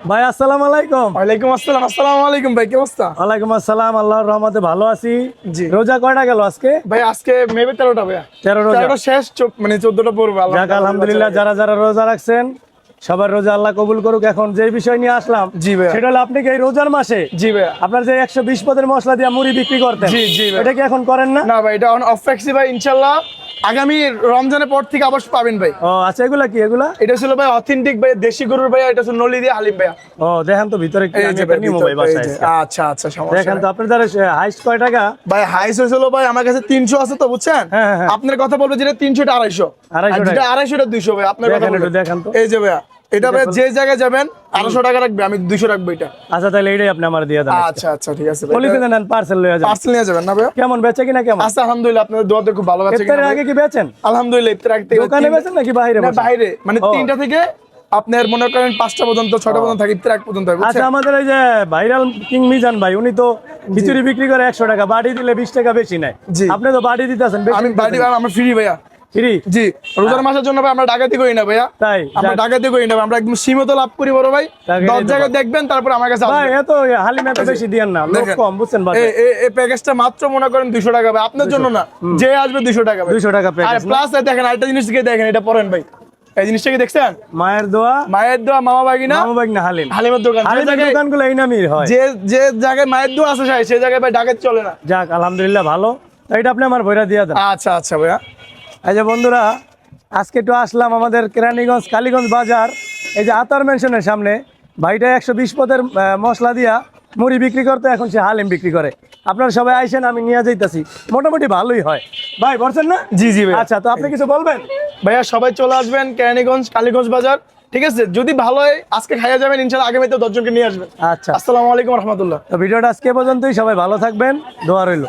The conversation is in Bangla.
ভাই আসসালামু আলাইকুম। ওয়ালাইকুম আসসালাম। আসসালামু আলাইকুম ভাই, কি অবস্থা? ওয়ালাইকুম আসসালাম, আল্লাহর রহমতে ভালো আছি। জি রোজা কয়টা গেল আজকে? ভাই আজকে মেবি 13টা ভাইয়া। 13 রোজা। 13টা শেষ, মানে 14টা পড়বে। যাক আলহামদুলিল্লাহ, যারা যারা রোজা রাখছেন সবার রোজা আল্লাহ কবুল করুক। এখন যে বিষয় নিয়ে আসলাম জি ভাইয়া। সেটা হলো, আপনি কি এই রোজার মাসে জি ভাইয়া। আপনার যে 120 পদের মশলা দিয়ে মুড়ি বিক্রি করতেন, জি, জি ভাই। এটা কি এখন করেন না? না ভাই, এটা অফ রাখছি ভাই, ইনশাআল্লাহ আগামী রমজানের পর থেকে আবার পাবেন ভাই। ও আচ্ছা, এগুলা কি এগুলা? এটা ছিল ভাই অথেন্টিক ভাই, দেশি গরুর ভাই। এটা ছিল নলি দিয়ে হালিম ভাইয়া। ও দেখেন তো ভিতরে কি, এই আমি যে এটা ভাই, নিমো ভাই ভিতর- এই বাসায় যে। আজকে। আচ্ছা আচ্ছা, সমস্যা দেখেন নাই। তো আপনাদের হাইস্ট কয় টাকা? ভাই হাইস হয়েছিল ভাই আমার কাছে 300 আছে তো, বুঝছেন? হ্যাঁ, হ্যাঁ। আপনার কথা বলবো যেটা 300 এটা 250, 250 আর যেটা 250 এটা 200 ভাই। আপনার কথা দেখেন একটু, বলবেন। দেখেন তো। এই যে ভাইয়া, এটা ভাই যে জায়গায় যাবেন 250 টাকা রাখবে, আমি 200 রাখবো এটা। আচ্ছা তাহলে এইটাই আপনি আমার দিয়ে দেন। আচ্ছা আচ্ছা, ঠিক আছে ভাই। পলিথিন দেন, পার্সেল লয়ে যান। পার্সেল নিয়ে যাবেন না ভাইয়া? কেমন বেচে কিনা কেমন? আচ্ছা আলহামদুলিল্লাহ, আপনাদের দোয়াতে খুব ভালো আছে। ইফতারের আগে কি বেচেন? আলহামদুলিল্লাহ, ইফতার আগে থেকে দোকানে বেচেন নাকি বাইরে না, বসে? বাইরে, মানে ও। 3টা থেকে আপনার মনে করেন 5টা পর্যন্ত, 6টা পর্যন্ত থাকে, ইফতার আগ পর্যন্ত থাকে, আচ্ছা, বুঝছেন? আমাদের এই যে ভাইরাল কিং মিজান ভাই, উনি তো খিচুড়ি বিক্রি করে 100 টাকা, বাড়ি দিলে 20 টাকা বেশি নেয়। জি। আপনি তো বাড়ি দিতেছেন, আমি বাইরে, আমার ফ্রি ভাইয়া। ফ্রি। জি, রোজার মাসের জন্য ভাই আমরা ডাকাতি করি না ভাইয়া। তাই? আমরা যাক। ডাকাতি করি না, আমরা একদম সীমিত লাভ করি বড় ভাই। তাকে 10 নিতে জায়গায় পারবো। দেখবেন, তারপর আমার কাছে ভাই আসবেন। এত হালিম এত বেশি দিয়েন না, লোক দেখেন। কম, বুঝছেন ভাই? এই প্যাকেজটা মাত্র মনে করেন 200 টাকা ভাই, আপনার জন্য না, যে আসবে 200 টাকা ভাই। 200 টাকা আর প্যাকেজ না? প্লাস দেখেন আরেকটা জিনিস দিকে দেখেন, এটা পড়েন ভাই। এই জিনিসটা কি দেখছেন? মায়ের দোয়া, মায়ের দোয়া মামা বাগিনা মামু বাগনা হালিম। হালিমের দোকান। যে হালিমের জায়গায়- দোকানগুলো এই নামই হয়। যে জায়গায় মায়ের দোয়া আছে সেই জায়গায় ভাই ডাকাত চলে না। যাক আলহামদুলিল্লাহ, ভালো। তো এটা আপনি আমার বইরা দিয়ে দেন। আচ্ছা আচ্ছা ভাইয়া। এই যে বন্ধুরা, আজকে একটু আসলাম আমাদের কেরানীগঞ্জ কালীগঞ্জ বাজার, এই যে আতার মেনশনের সামনে। ভাইটা 120 পদের মশলা দিয়া মুড়ি বিক্রি করতে, এখন সে হালিম বিক্রি করে। আপনারা সবাই আইসেন, আমি নিয়ে যাইতাছি। মোটামুটি ভালোই হয় ভাই, বলছেন না? জি জি ভাই। আচ্ছা, তো আপনি কিছু বলবেন? ভাইয়া সবাই চলে আসবেন কেরানীগঞ্জ কালীগঞ্জ বাজার, ঠিক আছে? যদি ভালো হয় আজকে খাইয়া যাবেন, ইনশাআল্লাহ আগামীতে 10 জনকে নিয়ে আসবেন। আচ্ছা, আসসালামু আলাইকুম রহমতুল্লাহ। তো ভিডিওটা আজকে পর্যন্তই। সবাই ভালো থাকবেন, দোয়া রইল।